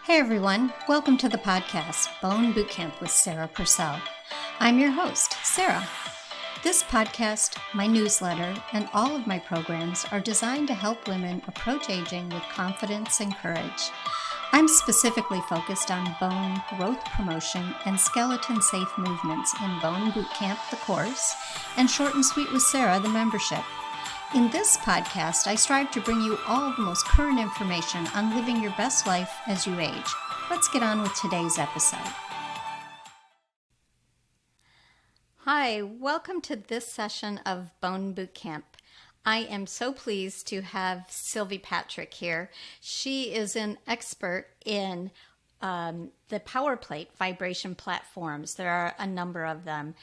Hey everyone, welcome to the podcast, Bone Bootcamp with Sarah Purcell. I'm your host, Sarah. This podcast, my newsletter, and all of my programs are designed to help women approach aging with confidence and courage. I'm specifically focused on bone growth promotion and skeleton-safe movements in Bone Bootcamp, the course, and Short and Sweet with Sarah, the membership. In this podcast, I strive to bring you all the most current information on living your best life as you age. Let's get on with today's episode. Hi, welcome to this session of Bone Bootcamp. I am so pleased to have Sylvie Patrick here. She is an expert in the PowerPlate vibration platforms. There are a number of them.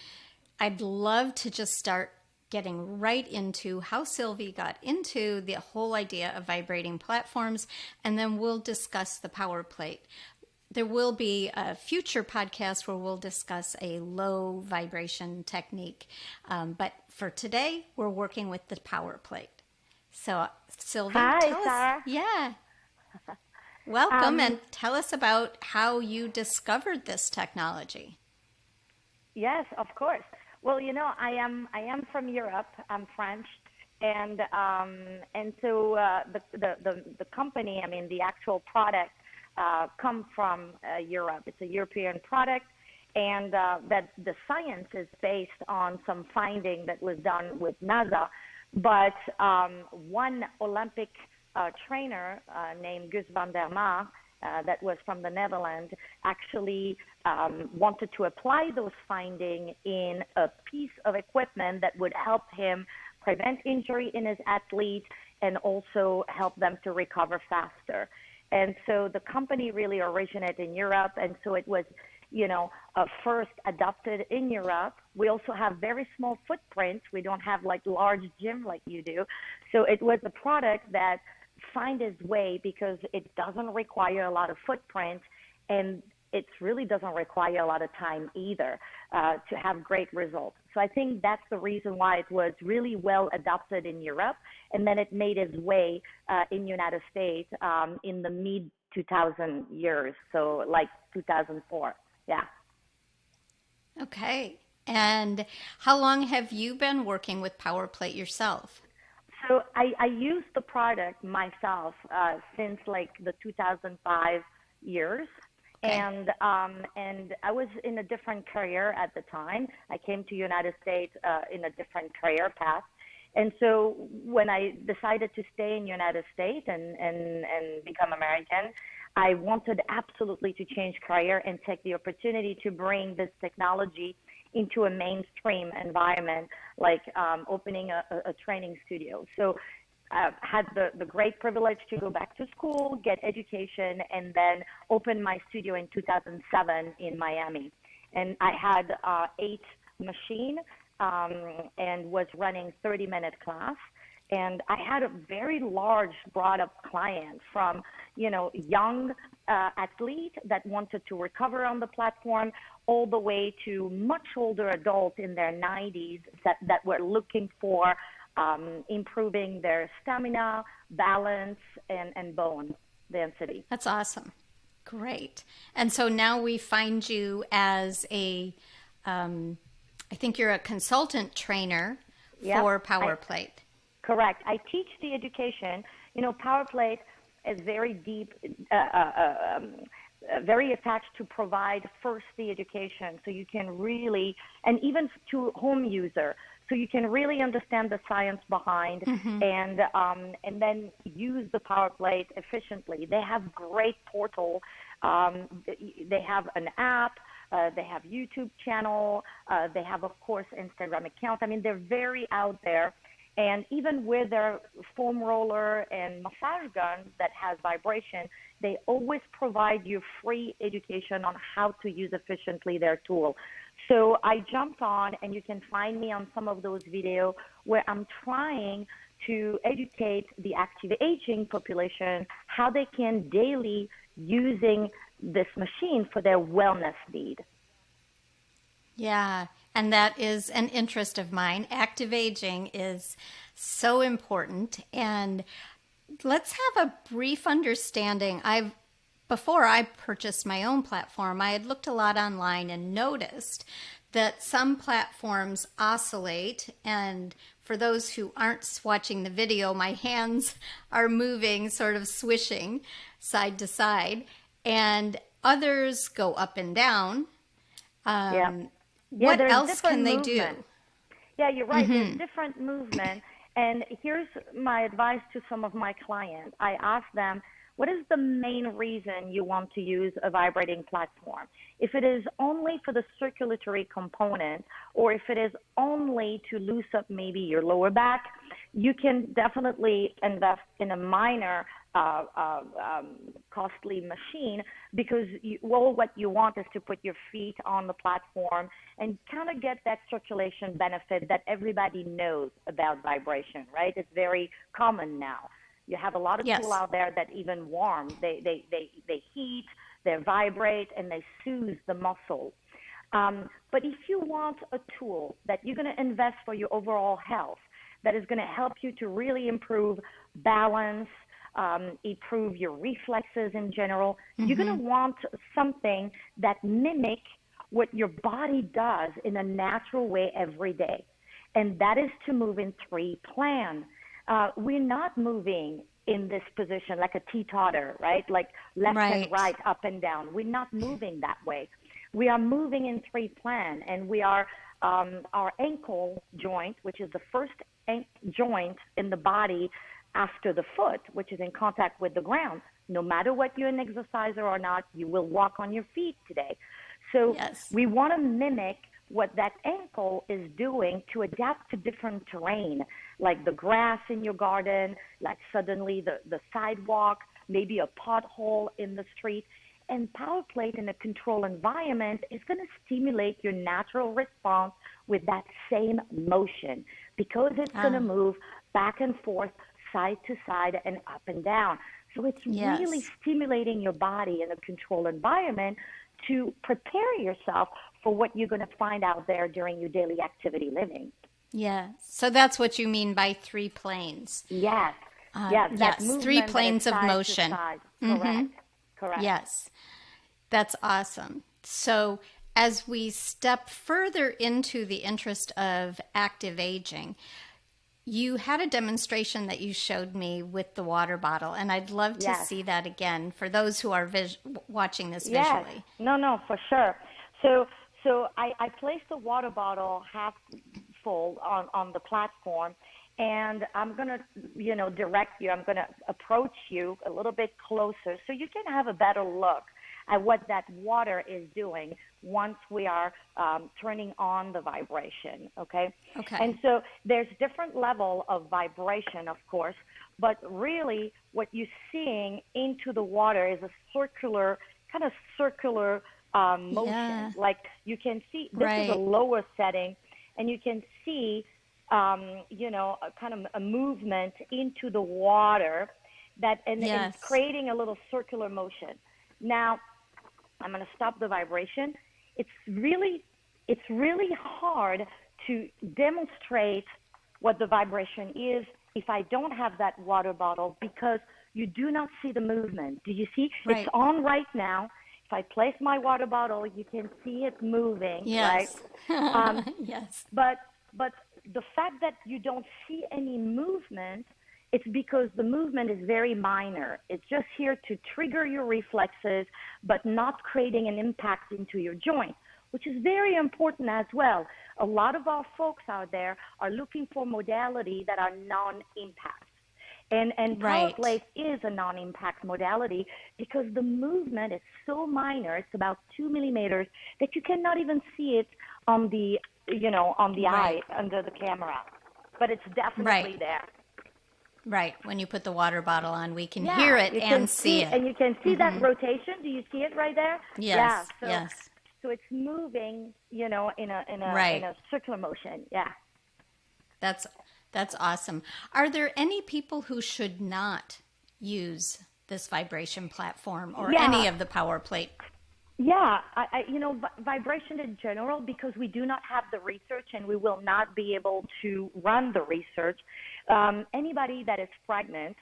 I'd love to just start getting right into how Sylvie got into the whole idea of vibrating platforms, and then we'll discuss the PowerPlate. There will be a future podcast where we'll discuss a low vibration technique, but for today, we're working with the PowerPlate. So, Sylvie, tell us, yeah, welcome, and tell us about how you discovered this technology. Yes, of course. Well, you know, I am from Europe. I'm French, and so the company, I mean, the actual product, come from Europe. It's a European product, and that the science is based on some finding that was done with NASA. But one Olympic trainer named Gus van der Maar, that was from the Netherlands, actually wanted to apply those findings in a piece of equipment that would help him prevent injury in his athletes and also help them to recover faster. And so the company really originated in Europe, and so it was, you know, first adopted in Europe. We also have very small footprints. We don't have like large gym like you do. So it was a product that find its way because it doesn't require a lot of footprint, and it really doesn't require a lot of time either to have great results. So I think that's the reason why it was really well adopted in Europe, and then it made its way in United States in the mid-2000 years, so like 2004. Yeah. Okay. And how long have you been working with PowerPlate yourself? So I use the product myself since like the 2005 years. Okay. And I was in a different career at the time. I came to United States in a different career path. And so when I decided to stay in United States and become American, I wanted absolutely to change career and take the opportunity to bring this technology into a mainstream environment, like opening a training studio. So I had the great privilege to go back to school, get education, and then open my studio in 2007 in Miami. And I had 8 machines and was running 30-minute class. And I had a very large, brought-up client from, you know, young athletes that wanted to recover on the platform, all the way to much older adults in their 90s that were looking for improving their stamina, balance, and bone density. That's awesome. Great. And so now we find you as a, I think you're a consultant trainer for PowerPlate. Correct. I teach the education. You know, PowerPlate is very deep, very attached to provide first the education, so you can really, and even to home user, so you can really understand the science behind, and then use the PowerPlate efficiently. They have great portal. They have an app. They have YouTube channel. They have, of course, Instagram account. I mean, they're very out there. And even with their foam roller and massage gun that has vibration, they always provide you free education on how to use efficiently their tool. So I jumped on, and you can find me on some of those videos where I'm trying to educate the active aging population how they can daily using this machine for their wellness need. Yeah, and that is an interest of mine. Active aging is so important. And let's have a brief understanding. I've before I purchased my own platform, I had looked a lot online and noticed that some platforms oscillate. And for those who aren't watching the video, my hands are moving, sort of swishing side to side, and others go up and down. What There's else different can they movement. do? Yeah, you're right. There's different movement. And here's my advice to some of my clients. I ask them, what is the main reason you want to use a vibrating platform? If it is only for the circulatory component, or if it is only to loosen up maybe your lower back, you can definitely invest in a minor costly machine, because what you want is to put your feet on the platform and kind of get that circulation benefit that everybody knows about vibration, right? It's very common now. You have a lot of people out there that even warm. They heat, they vibrate, and they soothe the muscle. But if you want a tool that you're going to invest for your overall health, that is going to help you to really improve balance, improve your reflexes in general, you're going to want something that mimics what your body does in a natural way every day. And that is to move in three plan. We're not moving in this position like a teeter-totter, right? Like left and right, up and down. We're not moving that way. We are moving in three plan, and we are our ankle joint, which is the first joint in the body after the foot, which is in contact with the ground. No matter what you're an exerciser or not, you will walk on your feet today. So we want to mimic what that ankle is doing to adapt to different terrain, like the grass in your garden, like suddenly the sidewalk, maybe a pothole in the street. And PowerPlate in a controlled environment is going to stimulate your natural response with that same motion, because it's going to move back and forth, side to side, and up and down. So it's really stimulating your body in a controlled environment to prepare yourself for what you're going to find out there during your daily activity living. Yeah. So that's what you mean by three planes. Yes. Three planes of motion. Correct. Yes. That's awesome. So as we step further into the interest of active aging, you had a demonstration that you showed me with the water bottle, and I'd love to see that again for those who are watching this visually. No, for sure. So I placed the water bottle half full on the platform, and I'm going to, direct you. I'm going to approach you a little bit closer so you can have a better look at what that water is doing once we are turning on the vibration, okay? And so there's different level of vibration, of course, but really what you're seeing into the water is a circular motion. Like you can see, this is a lower setting, and you can see, a kind of a movement into the water and it's creating a little circular motion. Now, I'm going to stop the vibration. It's really hard to demonstrate what the vibration is if I don't have that water bottle, because you do not see the movement. Do you see? It's on right now. If I place my water bottle, you can see it moving, right? Yes. But the fact that you don't see any movement, it's because the movement is very minor. It's just here to trigger your reflexes, but not creating an impact into your joint, which is very important as well. A lot of our folks out there are looking for modality that are non-impact. And PowerPlate is a non-impact modality because the movement is so minor. It's about 2 millimeters that you cannot even see it on the, eye under the camera. But it's definitely there. Right. When you put the water bottle on, we can hear it and see it. And you can see that rotation. Do you see it right there? Yes. So it's moving, in a circular motion. Yeah. That's awesome. Are there any people who should not use this vibration platform or any of the PowerPlate? Yeah, vibration in general, because we do not have the research and we will not be able to run the research. Anybody that is pregnant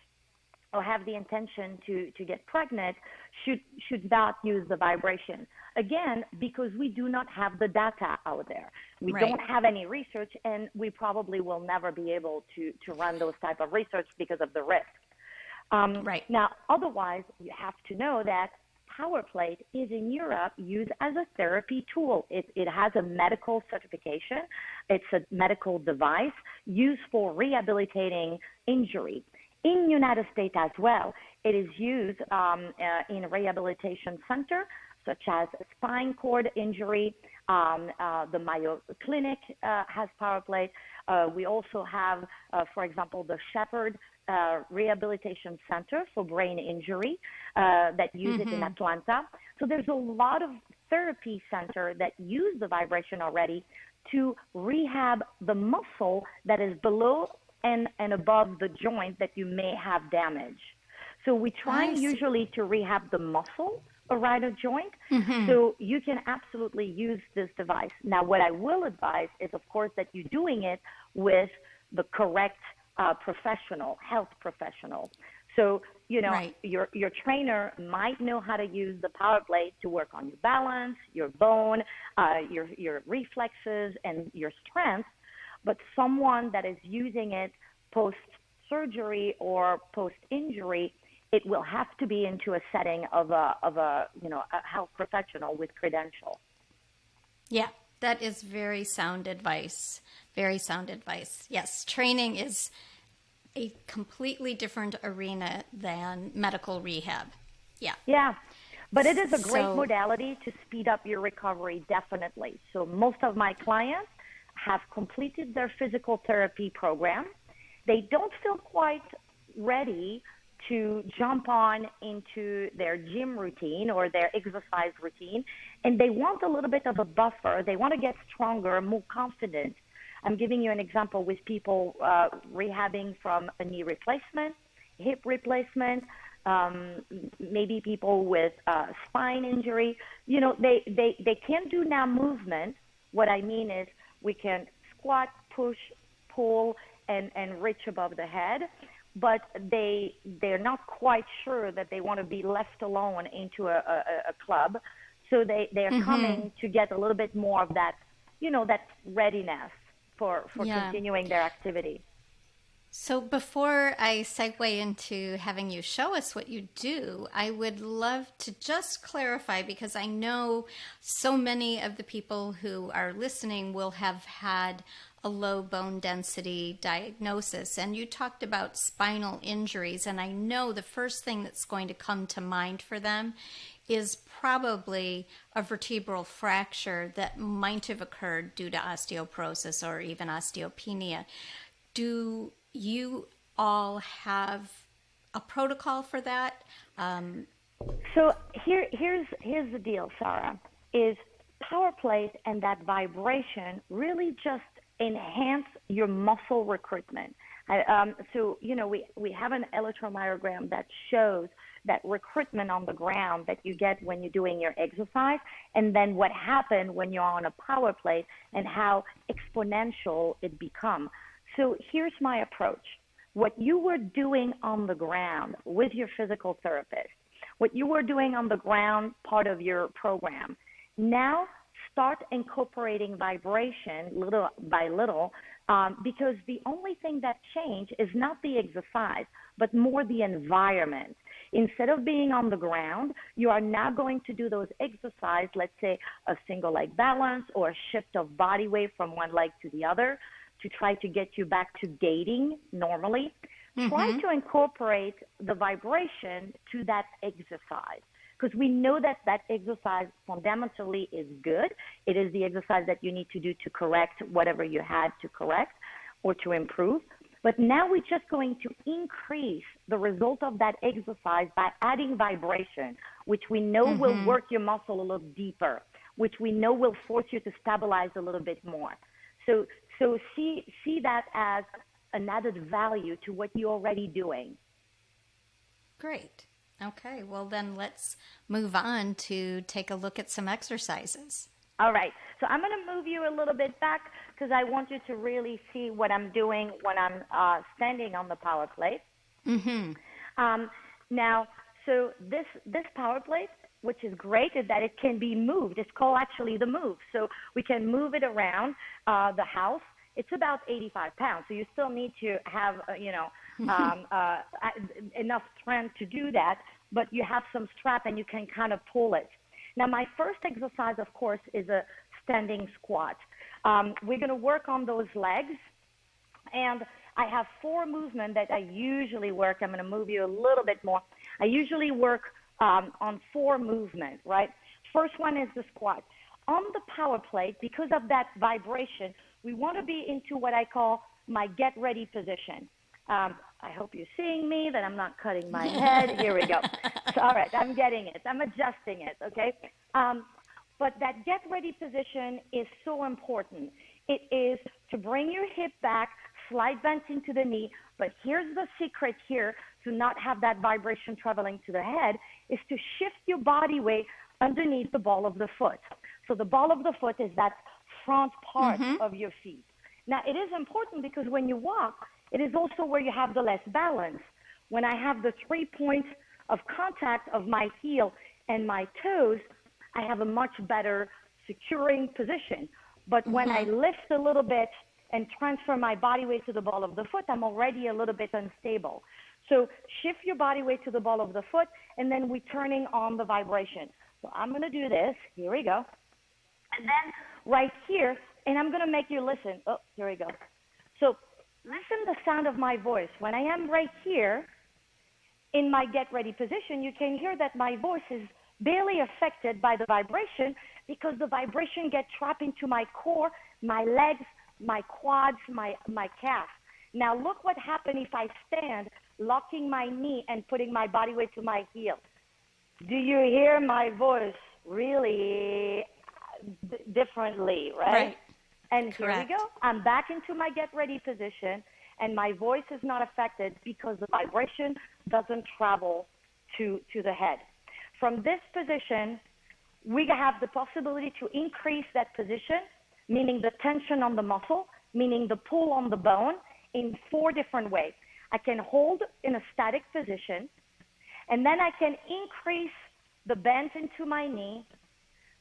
or have the intention to get pregnant should not use the vibration. Again, because we do not have the data out there. We Right. don't have any research, and we probably will never be able to run those type of research because of the risk. Right. Now, otherwise, you have to know that PowerPlate is in Europe used as a therapy tool. It has a medical certification. It's a medical device used for rehabilitating injury. In the United States as well, it is used in a rehabilitation center, such as spine cord injury. The Mayo Clinic has PowerPlate. We also have, for example, the Shepherd Rehabilitation Center for brain injury that use it in Atlanta. So there's a lot of therapy center that use the vibration already to rehab the muscle that is below and above the joint that you may have damage. So we try usually to rehab the muscle around a joint. So you can absolutely use this device. Now, what I will advise is, of course, that you're doing it with the correct professional, health professional. So, you know, Right. your trainer might know how to use the PowerPlate to work on your balance, your bone, your reflexes, and your strength. But someone that is using it post-surgery or post-injury, it will have to be into a setting of a health professional with credential. Yeah, that is very sound advice. Very sound advice. Yes, training is a completely different arena than medical rehab. Yeah. Yeah. But it is a great So- modality to speed up your recovery, definitely. So most of my clients have completed their physical therapy program. They don't feel quite ready to jump on into their gym routine or their exercise routine, and they want a little bit of a buffer. They want to get stronger, more confident. I'm giving you an example with people rehabbing from a knee replacement, hip replacement, maybe people with spine injury. You know, they can do now movement. What I mean is we can squat, push, pull, and reach above the head, but they're not quite sure that they want to be left alone into a club. So they're coming to get a little bit more of that, you know, that readiness for continuing their activity. So before I segue into having you show us what you do, I would love to just clarify, because I know so many of the people who are listening will have had a low bone density diagnosis. And you talked about spinal injuries, and I know the first thing that's going to come to mind for them is probably a vertebral fracture that might have occurred due to osteoporosis or even osteopenia. Do you all have a protocol for that? So here's the deal, Sarah, is PowerPlate and that vibration really just enhance your muscle recruitment. So, you know, we have an electromyogram that shows that recruitment on the ground that you get when you're doing your exercise, and then what happened when you're on a PowerPlate and how exponential it becomes. So here's my approach. What you were doing on the ground with your physical therapist, what you were doing on the ground part of your program, now start incorporating vibration little by little, because the only thing that changed is not the exercise, but more the environment. Instead of being on the ground, you are now going to do those exercises, let's say a single leg balance or a shift of body weight from one leg to the other, to try to get you back to gating normally. Try to incorporate the vibration to that exercise, because we know that that exercise fundamentally is good. It is the exercise that you need to do to correct whatever you had to correct or to improve. But now we're just going to increase the result of that exercise by adding vibration, which we know will work your muscle a little deeper, which we know will force you to stabilize a little bit more. So see that as an added value to what you're already doing. Great. Okay, well then let's move on to take a look at some exercises. All right. So I'm going to move you a little bit back because I want you to really see what I'm doing when I'm standing on the PowerPlate. Now, so this PowerPlate, which is great, is that it can be moved. It's called actually the move. So we can move it around the house. It's about 85 pounds, so you still need to have, enough strength to do that, but you have some strap and you can kind of pull it. Now, my first exercise, of course, is a standing squat. We're going to work on those legs, and I have 4 movements that I usually work. I'm going to move you a little bit more. I usually work on 4 movements, right? First one is the squat. On the PowerPlate, because of that vibration, we want to be into what I call my get ready position. I hope you're seeing me, that I'm not cutting my head. Here we go. So, all right, I'm getting it. I'm adjusting it, okay? But that get ready position is so important. It is to bring your hip back, slide bent into the knee, but here's the secret here to not have that vibration traveling to the head, is to shift your body weight underneath the ball of the foot. So the ball of the foot is that front part of your feet. Now, it is important because when you walk, it is also where you have the less balance. When I have the 3 points of contact of my heel and my toes, I have a much better securing position. But when I lift a little bit and transfer my body weight to the ball of the foot, I'm already a little bit unstable. So shift your body weight to the ball of the foot, and then we're turning on the vibration. So I'm going to do this. Here we go. And then right here, and I'm going to make you listen. Oh, here we go. So listen the sound of my voice. When I am right here in my get ready position, you can hear that my voice is barely affected by the vibration because the vibration gets trapped into my core, my legs, my quads, my calf. Now look what happened if I stand, locking my knee and putting my body weight to my heel. Do you hear my voice really differently, right? And Correct. Here we go. I'm back into my get ready position, and my voice is not affected because the vibration doesn't travel to the head. From this position, we have the possibility to increase that position, meaning the tension on the muscle, meaning the pull on the bone, in 4 different ways. I can hold in a static position, and then I can increase the bend into my knee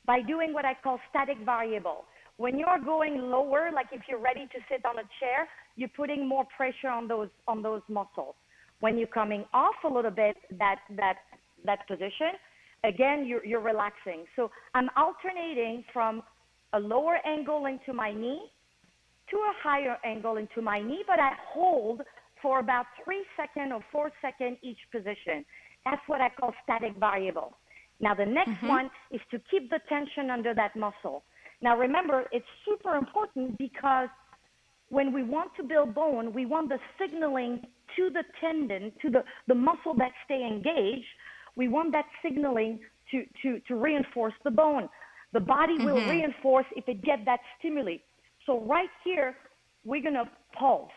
by doing what I call static variable. When you're going lower, like if you're ready to sit on a chair, you're putting more pressure on those muscles. When you're coming off a little bit that position, again, you're relaxing. So I'm alternating from a lower angle into my knee to a higher angle into my knee, but I hold for about 3 seconds or 4 seconds each position. That's what I call static variable. Now, the next one is to keep the tension under that muscle. Now, remember, it's super important because when we want to build bone, we want the signaling to the tendon, to the muscle that stay engaged. We want that signaling to reinforce the bone. The body will reinforce if it gets that stimuli. So right here, we're going to pulse.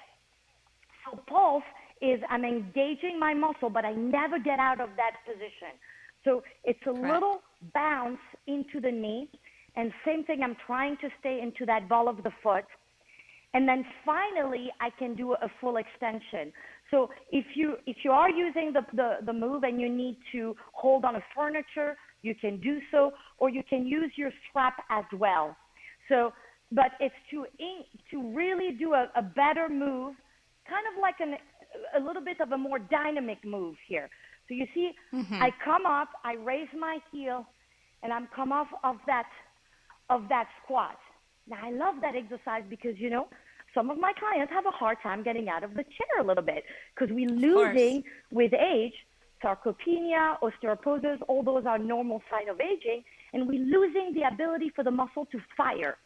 So pulse is I'm engaging my muscle, but I never get out of that position. So it's a little bounce into the knee. And same thing, I'm trying to stay into that ball of the foot. And then finally, I can do a full extension. So if you are using the move and you need to hold on a furniture, you can do so, or you can use your strap as well. So, but it's to really do a better move, kind of like a little bit of a more dynamic move here. So you see, I come up, I raise my heel, and I'm come off of that squat. Now I love that exercise because, you know, some of my clients have a hard time getting out of the chair a little bit because we're losing with age. Sarcopenia, osteoporosis, all those are normal signs of aging, and we're losing the ability for the muscle to fire,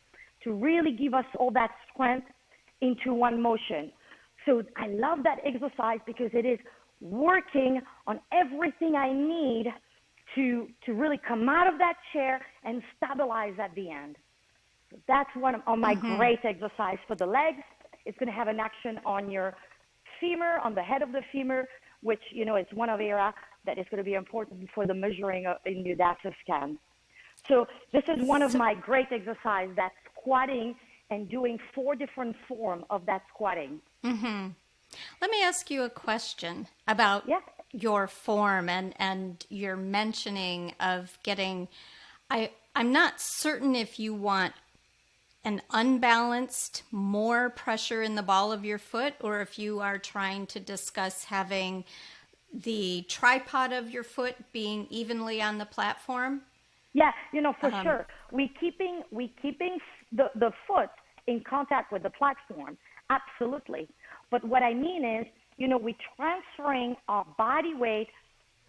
to really give us all that strength into one motion. So I love that exercise because it is working on everything I need to really come out of that chair and stabilize at the end. So that's one of my great exercise for the legs. It's going to have an action on your femur, on the head of the femur, which, you know, it's one of the area that is going to be important for the measuring in the DAXA scan. So this is one of my great exercises, that's squatting and doing 4 different forms of that squatting. Let me ask you a question about your form and your mentioning of getting, I'm not certain if you want an unbalanced, more pressure in the ball of your foot, or if you are trying to discuss having the tripod of your foot being evenly on the platform. Yeah, for sure. We keeping the foot in contact with the platform. Absolutely. But what I mean is, we transferring our body weight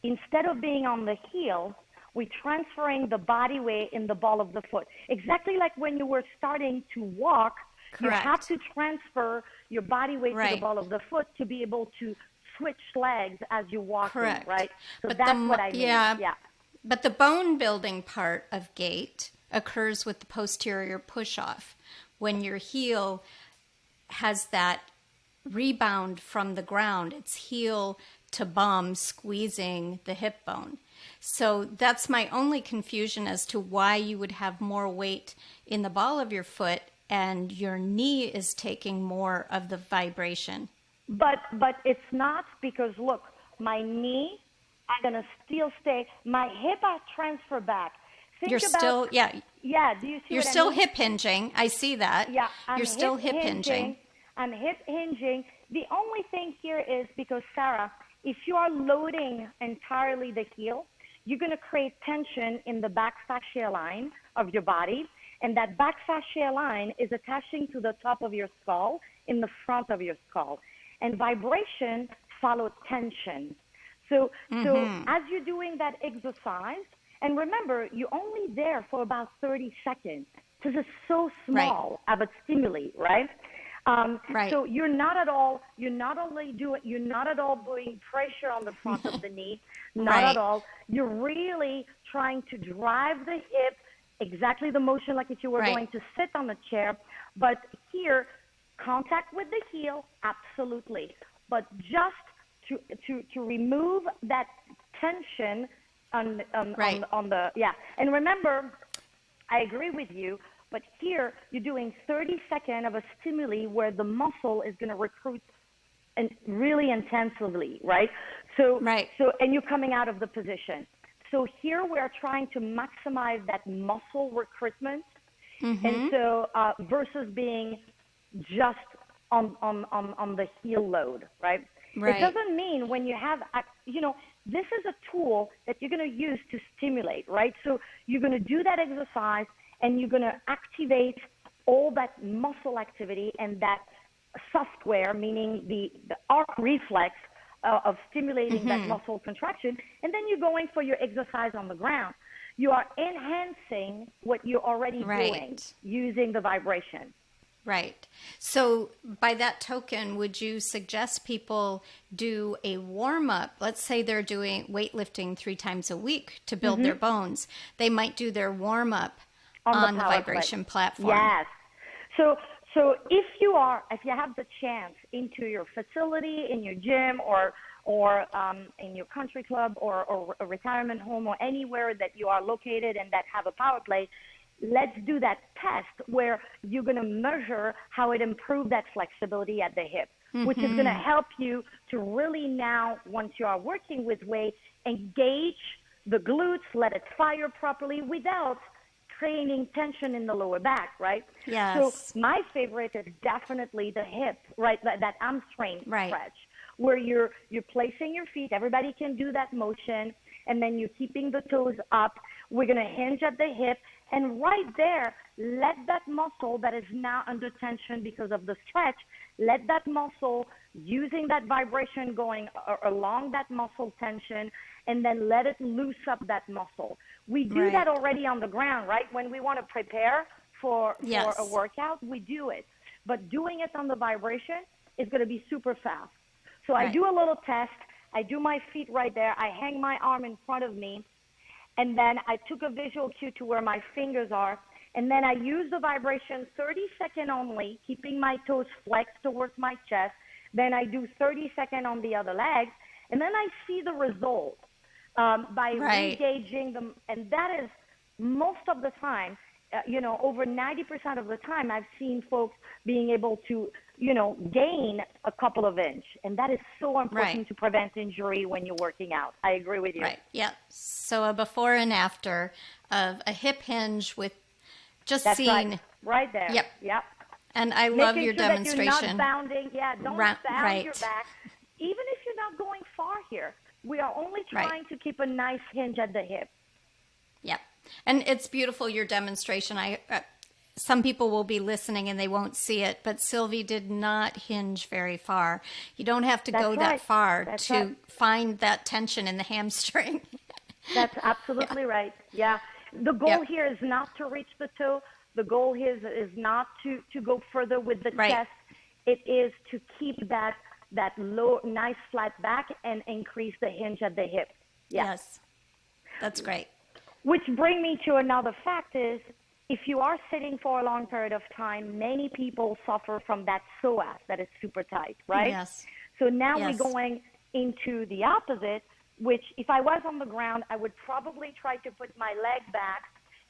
instead of being on the heel, we're transferring the body weight in the ball of the foot. Exactly like when you were starting to walk, Correct. You have to transfer your body weight to the ball of the foot to be able to switch legs as you walk. Correct. Right? So but that's what I mean. Yeah. But the bone building part of gait occurs with the posterior push-off, when your heel has that rebound from the ground. It's heel to bum squeezing the hip bone. So that's my only confusion as to why you would have more weight in the ball of your foot and your knee is taking more of the vibration. But it's not, because look, my knee, I'm gonna still stay. My hip I transfer back. You're still, yeah. Yeah. Do you see? You're still hip hinging. I see that. Yeah. You're still hip hinging. I'm hip hinging. The only thing here is, because Sarah, if you are loading entirely the heel, you're gonna create tension in the back fascia line of your body, and that back fascia line is attaching to the top of your skull, in the front of your skull, and vibration follows tension. So as you're doing that exercise, and remember, you're only there for about 30 seconds, because it's so small of a stimuli, right? So you're not at all putting pressure on the front of the knee, not at all. You're really trying to drive the hip, exactly the motion like if you were going to sit on a chair. But here, contact with the heel, absolutely. But just to remove that tension on the, yeah. And remember, I agree with you, but here you're doing 30 seconds of a stimuli where the muscle is going to recruit and really intensively, right? So and you're coming out of the position. So here we are trying to maximize that muscle recruitment, and so versus being just on the heel load, right? It doesn't mean when you have, this is a tool that you're going to use to stimulate, right? So you're going to do that exercise and you're going to activate all that muscle activity and that software, meaning the arc reflex of stimulating that muscle contraction. And then you're going for your exercise on the ground. You are enhancing what you're already doing using the vibration. Right. So by that token, would you suggest people do a warm-up? Let's say they're doing weightlifting 3 times a week to build their bones. They might do their warm-up on the vibration platform. Yes. So if you have the chance into your facility, in your gym or in your country club or a retirement home or anywhere that you are located and that have a PowerPlate, let's do that test where you're going to measure how it improved that flexibility at the hip, which is going to help you to really now, once you are working with weight, engage the glutes, let it fire properly without creating tension in the lower back, right? Yes. So my favorite is definitely the hip, right? That hamstring stretch, where you're placing your feet. Everybody can do that motion, and then you're keeping the toes up. We're going to hinge at the hip, and right there, let that muscle that is now under tension because of the stretch, let that muscle, using that vibration going along that muscle tension, and then let it loose up that muscle. We do that already on the ground, right? When we want to prepare for a workout, we do it. But doing it on the vibration is going to be super fast. So I do a little test. I do my feet right there. I hang my arm in front of me. And then I took a visual cue to where my fingers are. And then I use the vibration 30 seconds only, keeping my toes flexed towards my chest. Then I do 30 seconds on the other leg. And then I see the result by re-engaging them. And that is most of the time, over 90% of the time, I've seen folks being able to gain a couple of inches. And that is so important Right. to prevent injury when you're working out. I agree with you. Right. Yeah. So a before and after of a hip hinge with just That's seeing. right. Right there. Yep. Yep. And I love Making your sure that you're demonstration. not bounding. Yeah, don't bound your Right. back. Even if you're not going far here, we are only Right. trying to keep a nice hinge at the hip. Yep. And it's beautiful, your demonstration. Some people will be listening and they won't see it, but Sylvie did not hinge very far. You don't have to go that far to find that tension in the hamstring. That's absolutely right. Yeah. The goal here is not to reach the toe. The goal here is not to go further with the chest. It is to keep that low, nice flat back and increase the hinge at the hip. Yeah. Yes. That's great. Which brings me to another fact is, if you are sitting for a long period of time, many people suffer from that psoas that is super tight, right? Yes. So now we're going into the opposite, which if I was on the ground, I would probably try to put my leg back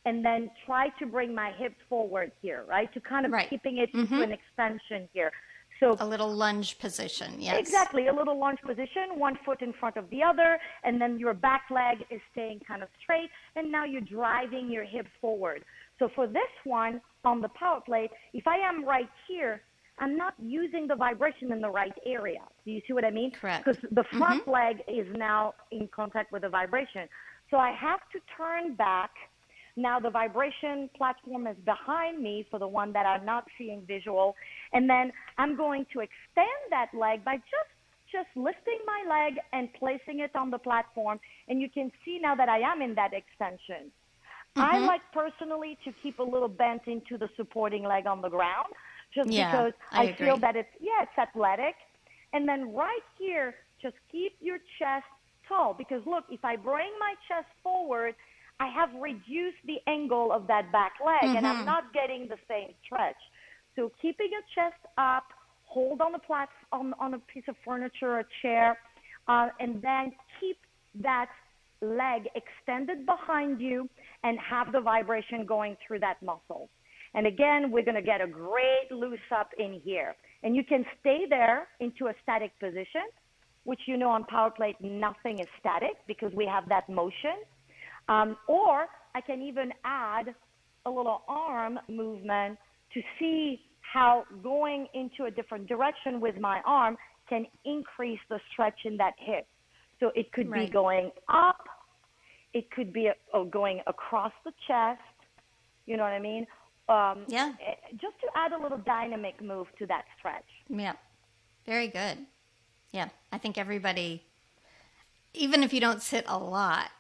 and then try to bring my hip forward here, right? To kind of keeping it into an extension here. So a little lunge position, yes. Exactly, a little lunge position, one foot in front of the other, and then your back leg is staying kind of straight, and now you're driving your hip forward. So for this one on the PowerPlate, if I am right here, I'm not using the vibration in the right area. Do you see what I mean? Correct. Because the front leg is now in contact with the vibration. So I have to turn back. Now the vibration platform is behind me for the one that I'm not seeing visual. And then I'm going to extend that leg by just lifting my leg and placing it on the platform. And you can see now that I am in that extension. I like personally to keep a little bent into the supporting leg on the ground, just because I feel that it's athletic. And then right here, just keep your chest tall, because look, if I bring my chest forward, I have reduced the angle of that back leg, and I'm not getting the same stretch. So keeping your chest up, hold on on a piece of furniture or a chair, and then keep that leg extended behind you and have the vibration going through that muscle. And again, we're going to get a great loose up in here. And you can stay there into a static position, which on PowerPlate, nothing is static because we have that motion. Or I can even add a little arm movement to see how going into a different direction with my arm can increase the stretch in that hip. So it could be going up. It could be going across the chest. You know what I mean? Just to add a little dynamic move to that stretch. Yeah. Very good. Yeah. I think everybody, even if you don't sit a lot,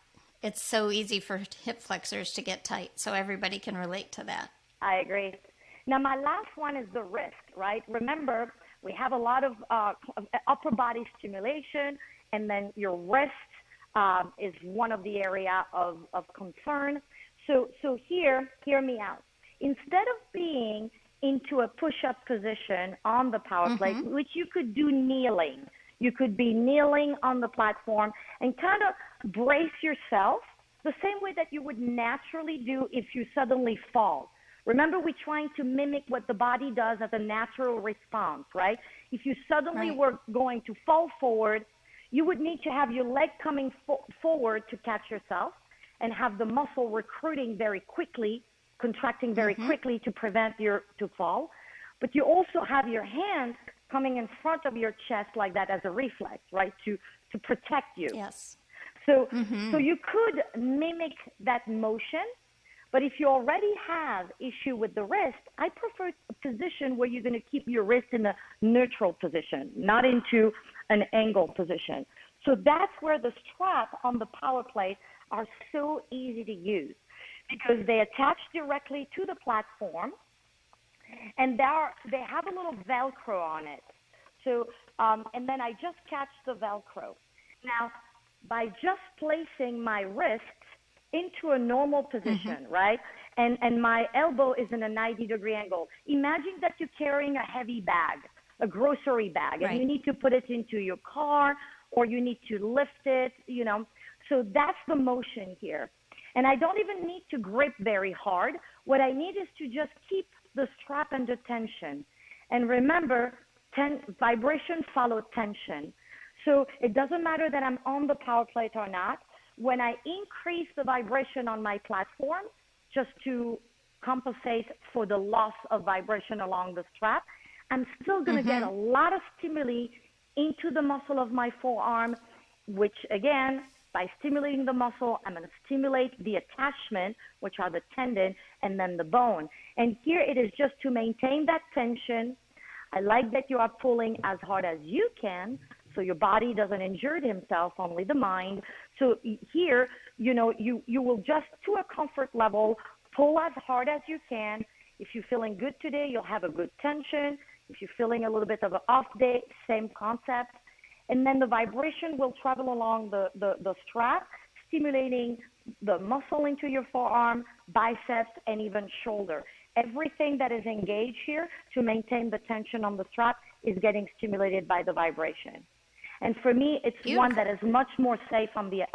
it's so easy for hip flexors to get tight. So everybody can relate to that. I agree. Now, my last one is the wrist, right? Remember, we have a lot of upper body stimulation, and then your wrist is one of the area of concern. So here, hear me out. Instead of being into a push-up position on the PowerPlate, which you could do kneeling, you could be kneeling on the platform and kind of brace yourself the same way that you would naturally do if you suddenly fall. Remember, we're trying to mimic what the body does as a natural response, right? If you suddenly were going to fall forward, you would need to have your leg coming forward to catch yourself and have the muscle recruiting very quickly, contracting very quickly to prevent you to fall. But you also have your hands coming in front of your chest like that as a reflex, right, to protect you. Yes. So you could mimic that motion, but if you already have issue with the wrist, I prefer a position where you're going to keep your wrist in a neutral position, not into an angle position. So that's where the strap on the PowerPlate are so easy to use, because they attach directly to the platform, and they have a little Velcro on it. So, and then I just catch the Velcro. Now, by just placing my wrist into a normal position, right, and my elbow is in a 90-degree angle. Imagine that you're carrying a heavy bag, a grocery bag, and you need to put it into your car, or you need to lift it, So that's the motion here. And I don't even need to grip very hard. What I need is to just keep the strap under tension. And remember, vibration follows tension. So it doesn't matter that I'm on the PowerPlate or not. When I increase the vibration on my platform, just to compensate for the loss of vibration along the strap, I'm still going to get a lot of stimuli into the muscle of my forearm, which again, by stimulating the muscle, I'm going to stimulate the attachment, which are the tendon, and then the bone. And here it is just to maintain that tension. I like that you are pulling as hard as you can, so your body doesn't injure himself, only the mind. So here, you know, you will just, to a comfort level, pull as hard as you can. If you're feeling good today, you'll have a good tension. If you're feeling a little bit of an off day, same concept. And then the vibration will travel along the strap, stimulating the muscle into your forearm, biceps, and even shoulder. Everything that is engaged here to maintain the tension on the strap is getting stimulated by the vibration. And for me, it's one that is much more safe on the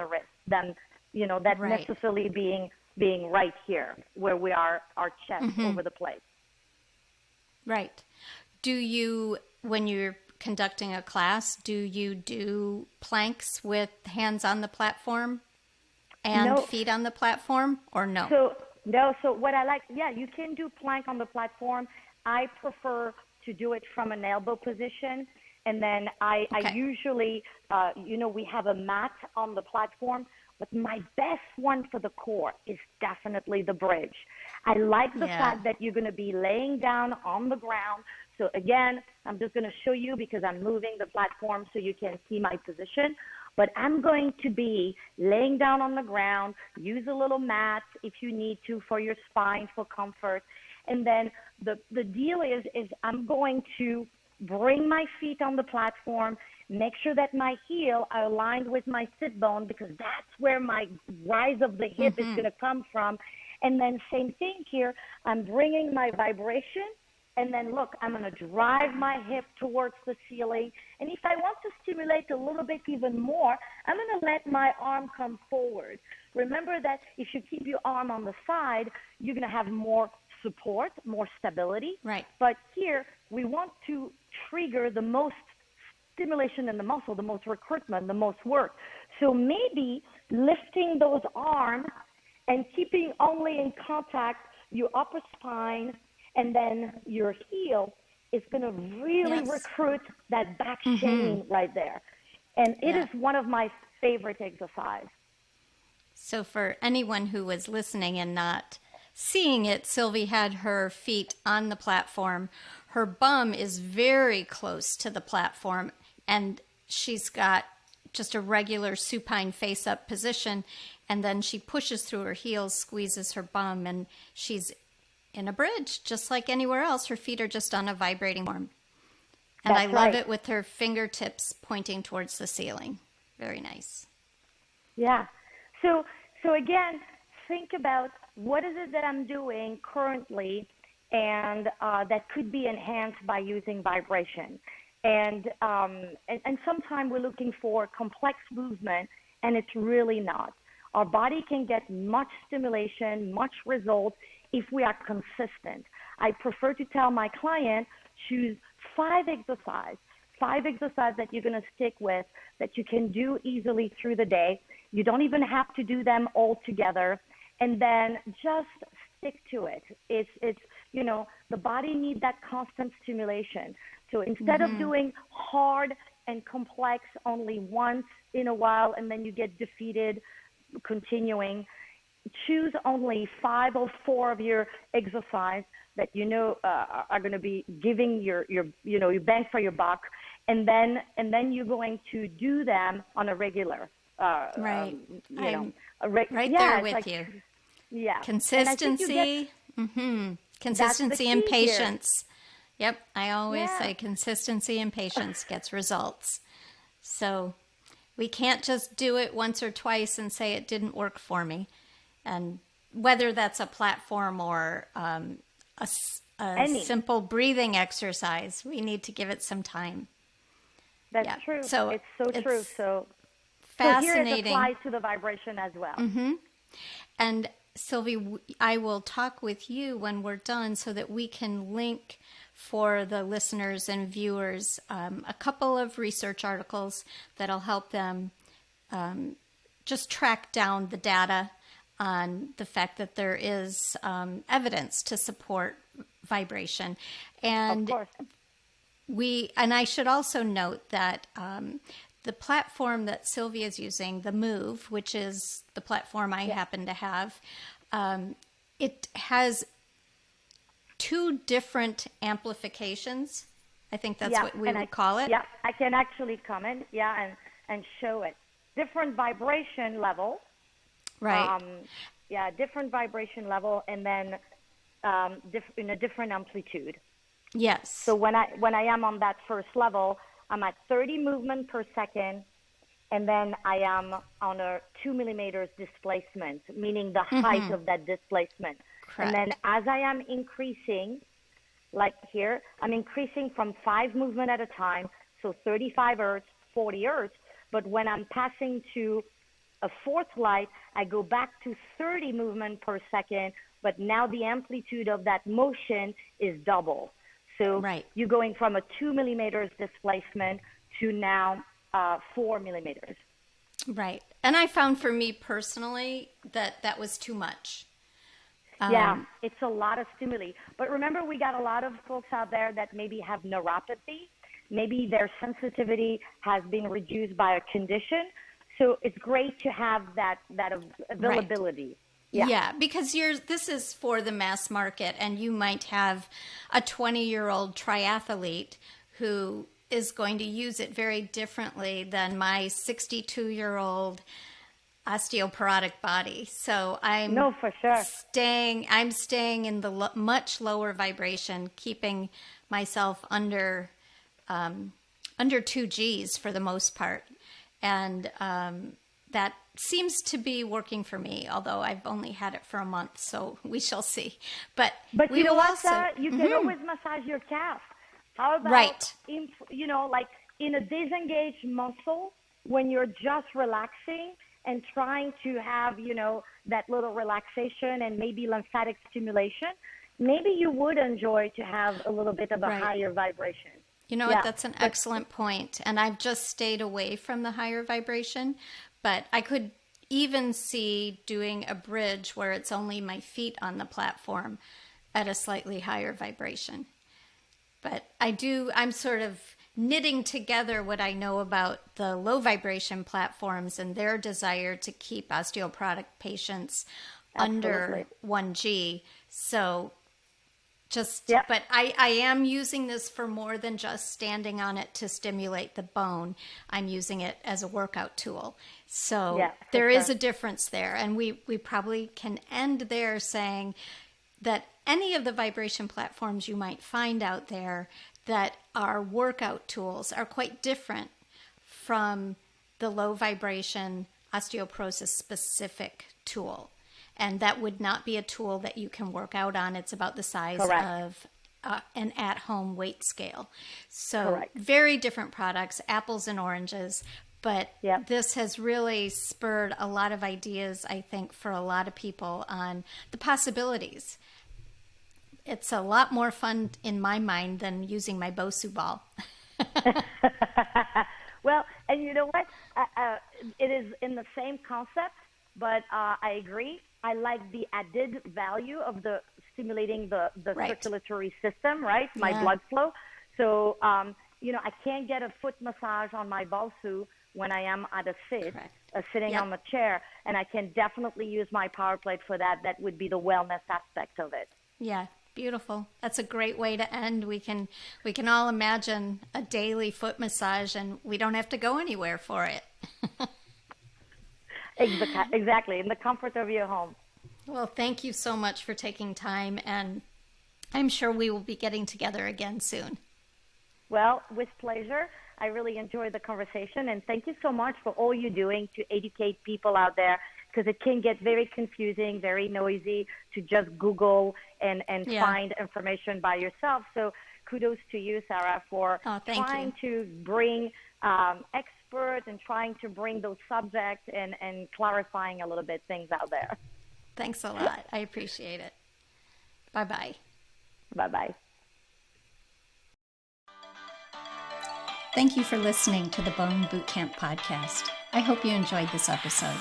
wrist than, you know, that necessarily being right here where we are, our chest over the plate. Right. Do you, when you're conducting a class, do you do planks with hands on the platform and feet on the platform, or no? So what I like, you can do plank on the platform. I prefer to do it from an elbow position. And then I usually, we have a mat on the platform, but my best one for the core is definitely the bridge. I like the fact that you're going to be laying down on the ground. So again, I'm just going to show you because I'm moving the platform so you can see my position. But I'm going to be laying down on the ground, use a little mat if you need to for your spine, for comfort. And then the deal is I'm going to bring my feet on the platform, make sure that my heel are aligned with my sit bone because that's where my rise of the hip is going to come from. And then same thing here, I'm bringing my vibration, and then look, I'm going to drive my hip towards the ceiling. And if I want to stimulate a little bit even more, I'm going to let my arm come forward. Remember that if you keep your arm on the side, you're going to have more support, more stability. Right. But here, we want to trigger the most stimulation in the muscle, the most recruitment, the most work. So maybe lifting those arms and keeping only in contact your upper spine and then your heel is going to really recruit that back chain right there. And it is one of my favorite exercises. So for anyone who was listening and not seeing it, Sylvie had her feet on the platform. Her bum is very close to the platform, and she's got just a regular supine face-up position, and then she pushes through her heels, squeezes her bum, and she's in a bridge, just like anywhere else. Her feet are just on a vibrating form. And I love it with her fingertips pointing towards the ceiling. Very nice. Yeah. So again, think about what is it that I'm doing currently and that could be enhanced by using vibration. And sometimes we're looking for complex movement, and it's really not. Our body can get much stimulation, much result if we are consistent. I prefer to tell my client, choose 5 exercises that you're going to stick with, that you can do easily through the day. You don't even have to do them all together. And then just stick to it. It's the body needs that constant stimulation. So instead of doing hard and complex only once in a while and then you get defeated continuing, choose only 5 or 4 of your exercise that are going to be giving your bang for your buck, and then you're going to do them on a regular right right there with you. Yeah, consistency consistency and patience here. Yep, I always say consistency and patience gets results. So we can't just do it once or twice and say it didn't work for me. And whether that's a platform or a simple breathing exercise, we need to give it some time. That's true. So it's so true. So fascinating. So here it applies to the vibration as well. And Sylvie, I will talk with you when we're done so that we can link for the listeners and viewers a couple of research articles that'll help them just track down the data on the fact that there is evidence to support vibration. And Of course. and I should also note that the platform that Sylvia is using, the Move, which is the platform I happen to have, it has two different amplifications. I think that's what we would call it. Yeah, I can actually comment, and show it. Different vibration level. Right. Different vibration level, and then in a different amplitude. Yes. So when I am on that first level, I'm at 30 movement per second, and then I am on a 2 millimeters displacement, meaning the height of that displacement. Correct. And then as I am increasing, like here, I'm increasing from 5 movement at a time, so 35 hertz, 40 hertz. But when I'm passing to a fourth light, I go back to 30 movement per second, but now the amplitude of that motion is double. So you're going from a 2 millimeters displacement to now 4 millimeters. Right. And I found for me personally that was too much. It's a lot of stimuli. But remember, we got a lot of folks out there that maybe have neuropathy. Maybe their sensitivity has been reduced by a condition. So it's great to have that availability. Right. Yeah, because this is for the mass market, and you might have a 20-year-old triathlete who is going to use it very differently than my 62-year-old osteoporotic body. So I'm for sure. I'm staying in the much lower vibration, keeping myself under 2 Gs for the most part, and that seems to be working for me, although I've only had it for a month, so we shall see. But you know what, Sarah? You can always massage your calf. How about, like in a disengaged muscle, when you're just relaxing and trying to have, that little relaxation and maybe lymphatic stimulation, maybe you would enjoy to have a little bit of a higher vibration. You know what? That's an excellent point. And I've just stayed away from the higher vibration, but I could even see doing a bridge where it's only my feet on the platform at a slightly higher vibration. But I'm sort of knitting together what I know about the low vibration platforms and their desire to keep osteoporotic patients under 1 G. So but I am using this for more than just standing on it to stimulate the bone. I'm using it as a workout tool. So there is a difference there. And we probably can end there saying that any of the vibration platforms you might find out there that are workout tools are quite different from the low vibration osteoporosis specific tool. And that would not be a tool that you can work out on. It's about the size of an at-home weight scale. So very different products, apples and oranges. But this has really spurred a lot of ideas, I think, for a lot of people on the possibilities. It's a lot more fun in my mind than using my Bosu ball. Well, and you know what? It is in the same concept, but I agree. I like the added value of the stimulating the circulatory system, right? My blood flow. So, I can't get a foot massage on my Bosu when I am at a sitting on the chair, and I can definitely use my PowerPlate for that. That would be the wellness aspect of it. Yeah. Beautiful. That's a great way to end. We can all imagine a daily foot massage, and we don't have to go anywhere for it. Exactly, in the comfort of your home. Well, thank you so much for taking time, and I'm sure we will be getting together again soon. Well, with pleasure. I really enjoyed the conversation, and thank you so much for all you're doing to educate people out there, because it can get very confusing, very noisy to just Google and find information by yourself. So kudos to you, Sarah, for trying to bring experts and trying to bring those subjects and clarifying a little bit things out there. Thanks a lot. I appreciate it. Bye-bye. Bye-bye. Thank you for listening to the Bone Bootcamp podcast. I hope you enjoyed this episode.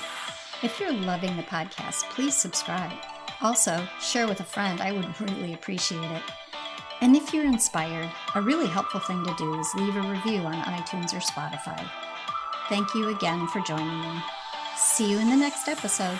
If you're loving the podcast, please subscribe. Also, share with a friend. I would really appreciate it. And if you're inspired, a really helpful thing to do is leave a review on iTunes or Spotify. Thank you again for joining me. See you in the next episode.